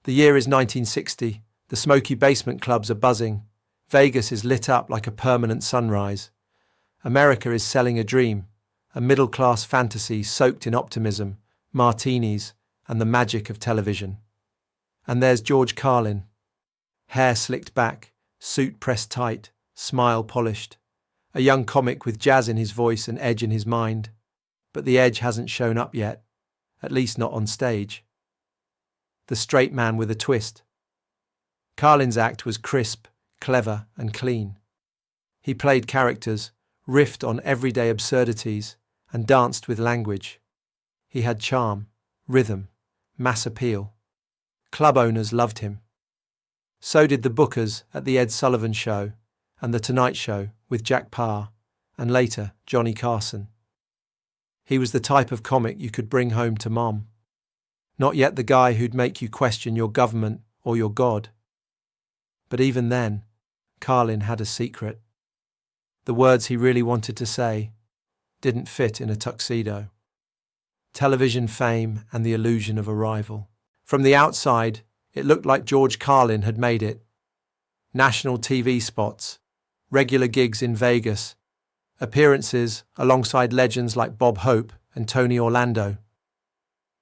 The year is 1960. The smoky basement clubs are buzzing. Vegas is lit up like a permanent sunrise. America is selling a dream, a middle-class fantasy soaked in optimism, martinis, and the magic of television. And there's George Carlin. Hair slicked back, suit pressed tight, smile polished. A young comic with jazz in his voice and edge in his mind. But the edge hasn't shown up yet, at least not on stage. The straight man with a twist. Carlin's act was crisp, clever, and clean. He played characters, riffed on everyday absurdities, and danced with language. He had charm, rhythm, mass appeal. Club owners loved him. So did the bookers at The Ed Sullivan Show and The Tonight Show with Jack Paar, and later Johnny Carson. He was the type of comic you could bring home to mom. Not yet the guy who'd make you question your government or your God. But even then, Carlin had a secret. The words he really wanted to say didn't fit in a tuxedo. Television fame and the illusion of a rival. From the outside, it looked like George Carlin had made it. National TV spots, regular gigs in Vegas, appearances alongside legends like Bob Hope and Tony Orlando.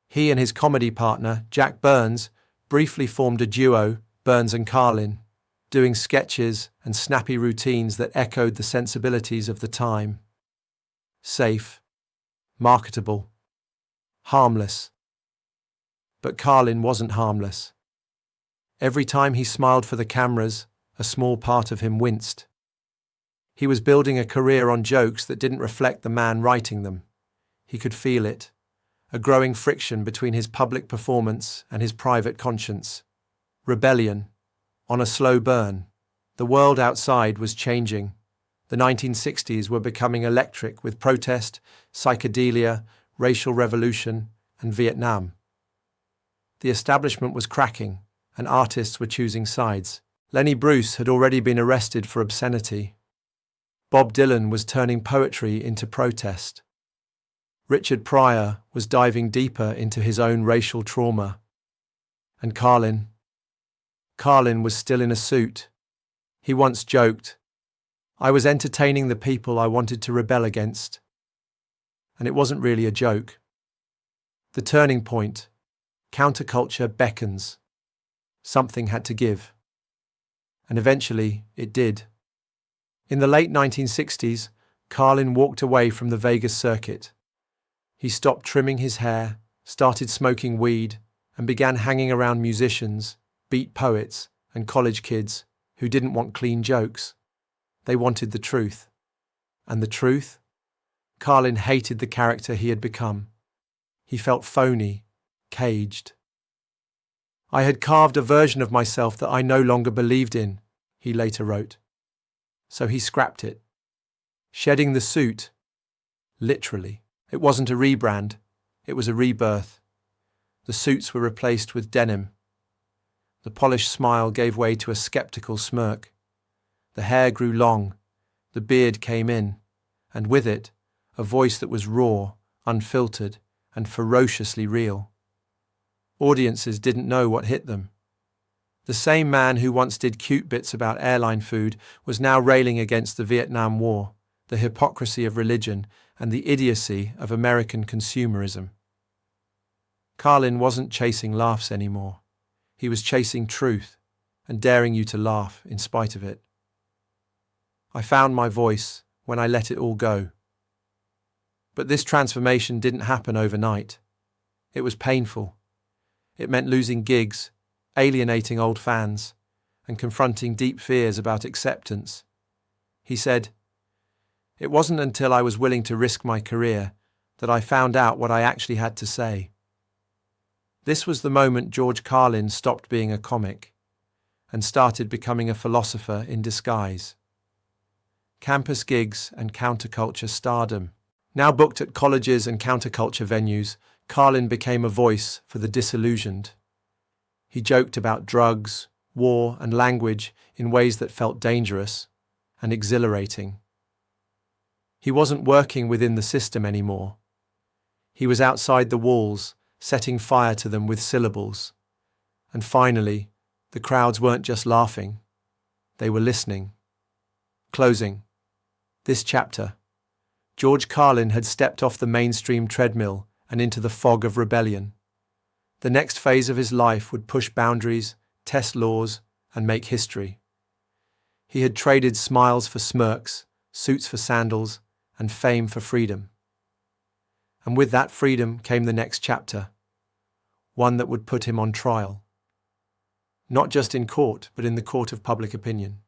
He and his comedy partner, Jack Burns, briefly formed a duo, Burns and Carlin, doing sketches and snappy routines that echoed the sensibilities of the time. Safe, marketable, harmless. But Carlin wasn't harmless. Every time he smiled for the cameras, a small part of him winced. He was building a career on jokes that didn't reflect the man writing them. He could feel it, a growing friction between his public performance and his private conscience. Rebellion, on a slow burn. The world outside was changing. The 1960s were becoming electric with protest, psychedelia, racial revolution, and Vietnam. The establishment was cracking, and artists were choosing sides. Lenny Bruce had already been arrested for obscenity. Bob Dylan was turning poetry into protest. Richard Pryor was diving deeper into his own racial trauma. And Carlin was still in a suit. He once joked, "I was entertaining the people I wanted to rebel against." And it wasn't really a joke. The turning point, counterculture beckons. Something had to give. And eventually it did. In the late 1960s, Carlin walked away from the Vegas circuit. He stopped trimming his hair, started smoking weed, and began hanging around musicians, beat poets, and college kids who didn't want clean jokes. They wanted the truth. And the truth? Carlin hated the character he had become. He felt phony, caged. "I had carved a version of myself that I no longer believed in," he later wrote. So he scrapped it. Shedding the suit, literally. It wasn't a rebrand, it was a rebirth. The suits were replaced with denim. The polished smile gave way to a skeptical smirk. The hair grew long, the beard came in, and with it, a voice that was raw, unfiltered, and ferociously real. Audiences didn't know what hit them. The same man who once did cute bits about airline food was now railing against the Vietnam War, the hypocrisy of religion, and the idiocy of American consumerism. Carlin wasn't chasing laughs anymore. He was chasing truth and daring you to laugh in spite of it. I found my voice when I let it all go. But this transformation didn't happen overnight. It was painful. It meant losing gigs, alienating old fans, and confronting deep fears about acceptance. He said, "It wasn't until I was willing to risk my career that I found out what I actually had to say." This was the moment George Carlin stopped being a comic and started becoming a philosopher in disguise. Campus gigs and counterculture stardom. Now booked at colleges and counterculture venues, Carlin became a voice for the disillusioned. He joked about drugs, war, and language in ways that felt dangerous and exhilarating. He wasn't working within the system anymore. He was outside the walls, setting fire to them with syllables. And finally, the crowds weren't just laughing, they were listening. Closing. This chapter. George Carlin had stepped off the mainstream treadmill and into the fog of rebellion. The next phase of his life would push boundaries, test laws, and make history. He had traded smiles for smirks, suits for sandals, and fame for freedom. And with that freedom came the next chapter, one that would put him on trial. Not just in court, but in the court of public opinion.